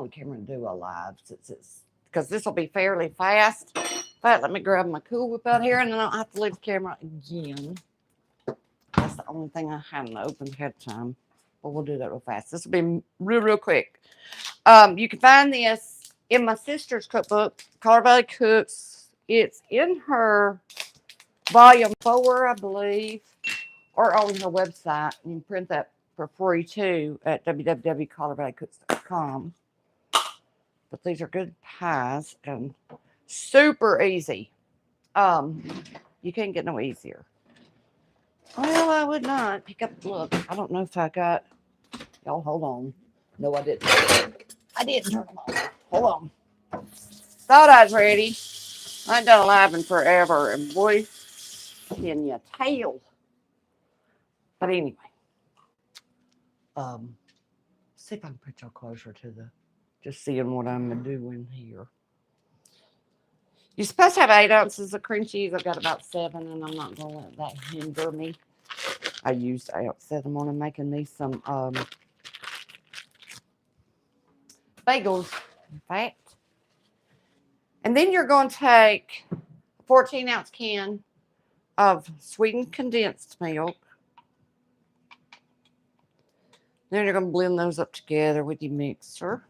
on camera and do a live since it's because this will be fairly fast. But let me grab my Cool Whip out here and then I don't have to leave the camera again. That's the only thing I hadn't opened ahead of time. But we'll do that real fast. This will be real quick. You can find this in my sister's cookbook, Color Valley Cooks. It's in her volume 4, I believe, or on her website. You can print that for free too at www.colorvalleycooks.com. But these are good pies and super easy. You can't get no easier. Well, I would not pick up. Look, I don't know if I got. Y'all, hold on. No, I didn't. I didn't turn them on. Hold on. Thought I was ready. I ain't done a live in forever, and boy, can you tell? But anyway, see if I can put y'all closer to the, just seeing what I'm doing here. You're supposed to have 8 ounces of cream cheese. I've got about 7, and I'm not going to let that hinder me. I used 1 ounce this morning making me some bagels, in fact. And then you're going to take a 14-ounce can of sweetened condensed milk. Then you're going to blend those up together with your mixer.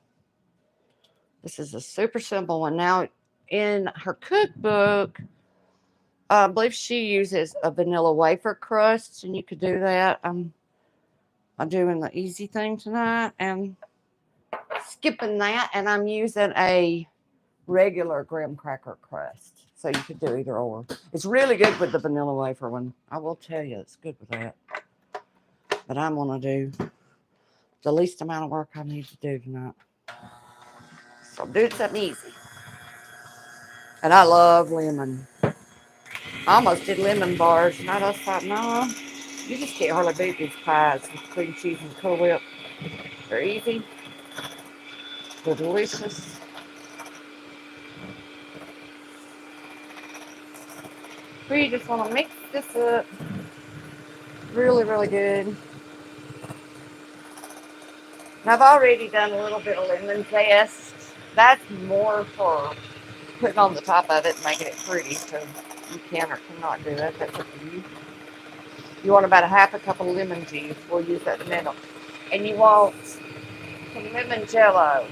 This is a super simple one. Now, in her cookbook, I believe she uses a vanilla wafer crust, and you could do that. I'm doing the easy thing tonight and skipping that, and I'm using a regular graham cracker crust. So you could do either or. It's really good with the vanilla wafer one. I will tell you, it's good with that. But I'm going to do the least amount of work I need to do tonight. So I'm doing something easy. And I love lemon. I almost did lemon bars, and I just thought, no, you just can't hardly beat these pies with cream cheese and Cool Whip. They're easy. They're delicious. We just want to mix this up really, really good. And I've already done a little bit of lemon zest. That's more for putting on the top of it and making it pretty. So you can or cannot do that. That's up to you. You want about a half a cup of lemon juice. We'll use that in a minute. And you want some lemon jello.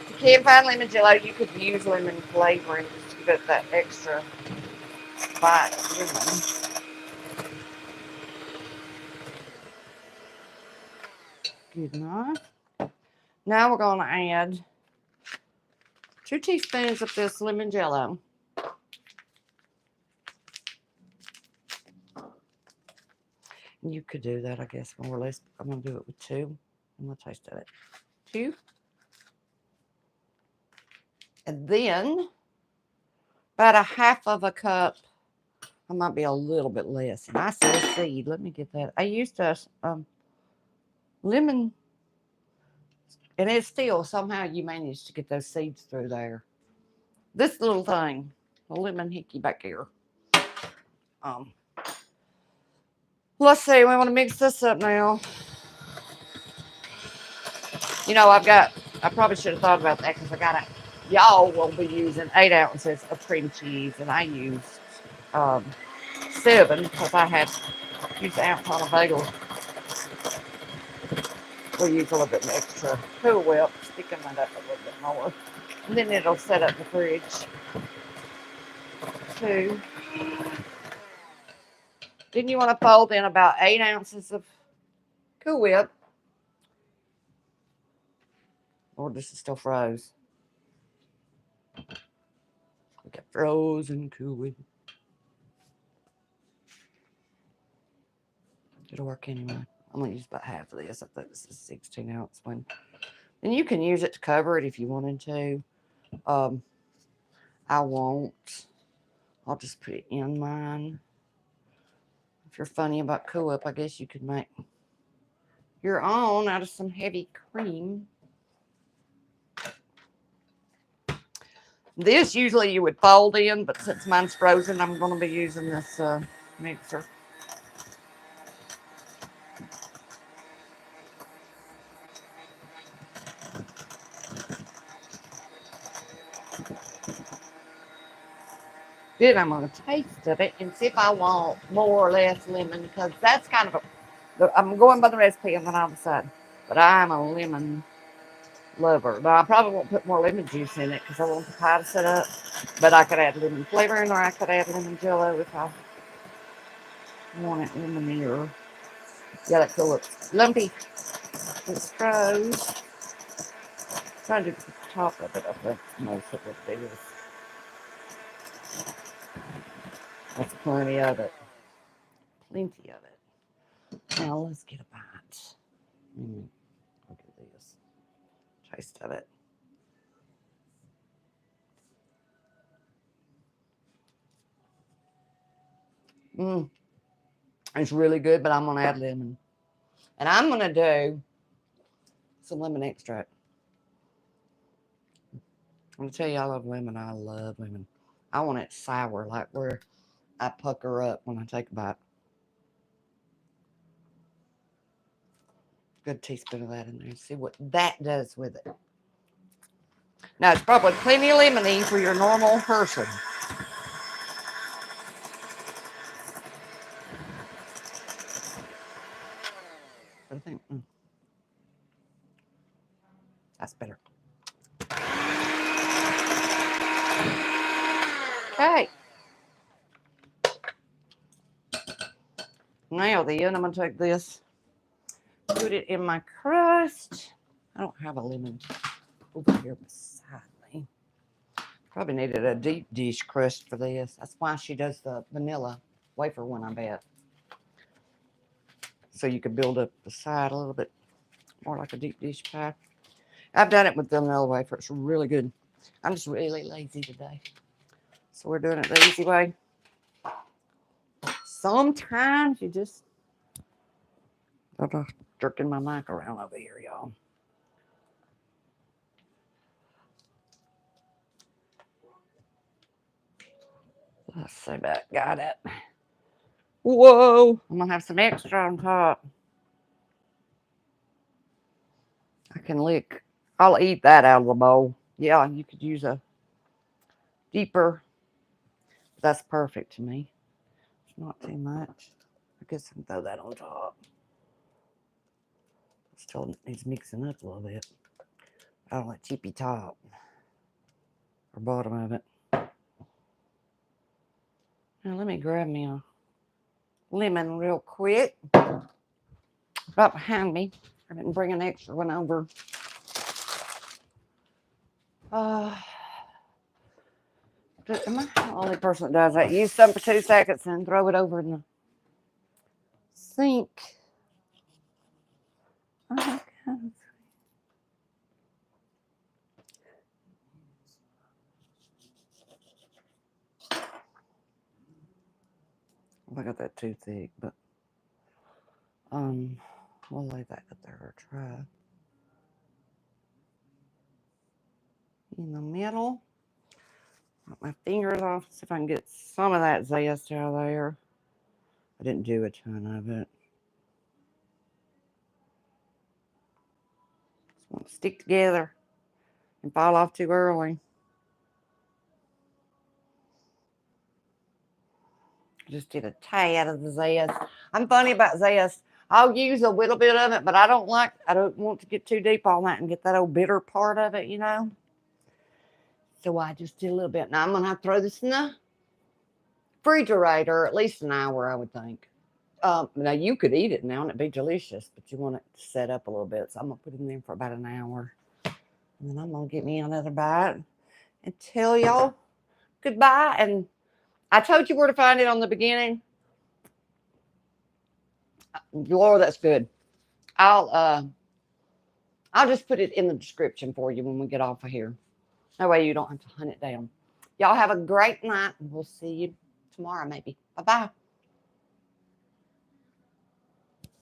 If you can't find lemon jello, you could use lemon flavoring just to give it that extra bite of lemon. Good enough. Now we're going to add 2 teaspoons of this lemon jello. And you could do that, I guess, more or less. I'm going to do it with 2. I'm going to taste it. 2. And then about a half of a cup. I might be a little bit less. And I said seed. Let me get that. I used a lemon. And it's still, somehow you managed to get those seeds through there. This little thing, a lemon hickey back here. Let's see, we want to mix this up now. You know, I probably should have thought about that because y'all will be using 8 ounces of cream cheese, and I used 7 because I had used an ounce on a bagel. We'll use a little bit extra Cool Whip, sticking that up a little bit more. And then it'll set up the fridge too. Then you want to fold in about 8 ounces of Cool Whip. Or this is still froze. We got frozen Cool Whip. It'll work anyway. I'm going to use about half of this. I thought this is a 16-ounce one. And you can use it to cover it if you wanted to. I won't. I'll just put it in mine. If you're funny about Cool Whip, I guess you could make your own out of some heavy cream. This usually you would fold in, but since mine's frozen, I'm going to be using this mixer. Then I'm going to taste of it and see if I want more or less lemon, because that's kind of I'm going by the recipe and then I'll decide. But I'm a lemon lover. Now, I probably won't put more lemon juice in it because I want the pie to set up. But I could add lemon flavoring, or I could add lemon jello if I want it lemonier. Yeah, that cool looks lumpy. It's froze. Trying to do the top of it, I think most of it is. That's plenty of it. Plenty of it. Now let's get a bite. Look at this. Taste of it. It's really good, but I'm going to add lemon. And I'm going to do some lemon extract. I'm going to tell you, I love lemon. I love lemon. I want it sour, like where I pucker up when I take a bite. Good teaspoon of that in there. See what that does with it. Now, it's probably plenty of lemony for your normal person. But I think that's better. Okay. Now then, I'm going to take this, put it in my crust. I don't have a lemon over here beside me. Probably needed a deep dish crust for this. That's why she does the vanilla wafer one, I bet. So you could build up the side a little bit more like a deep dish pie. I've done it with the vanilla wafer. It's really good. I'm just really lazy today. So we're doing it the easy way. Sometimes you just... I'm jerking my mic around over here, y'all. Let's see that. Got it. Whoa. I'm going to have some extra on top. I can lick. I'll eat that out of the bowl. Yeah, you could use a deeper. That's perfect to me. It's not too much. I guess I can throw that on top. Still needs mixing up a little bit. I don't like chippy top or bottom of it. Now let me grab me a lemon real quick. Right behind me. I didn't bring an extra one over. Am I the only person that does that? Use some for 2 seconds and throw it over in the sink. Okay. I got that too thick, but we'll lay that up there or try. In the middle. Put my fingers off, see if I can get some of that zest out of there. I didn't do a ton of it. Just want to stick together and fall off too early. Just did a tad of the zest. I'm funny about zest. I'll use a little bit of it, but I don't want to get too deep on that and get that old bitter part of it, you know. So I just did a little bit. Now I'm gonna have to throw this in the refrigerator at least an hour, I would think. Now you could eat it now and it'd be delicious, but you want it to set up a little bit. So I'm gonna put it in there for about an hour. And then I'm gonna get me another bite and tell y'all goodbye. And I told you where to find it on the beginning. Laura, that's good. I'll just put it in the description for you when we get off of here. That way you don't have to hunt it down. Y'all have a great night, and we'll see you tomorrow maybe. Bye-bye.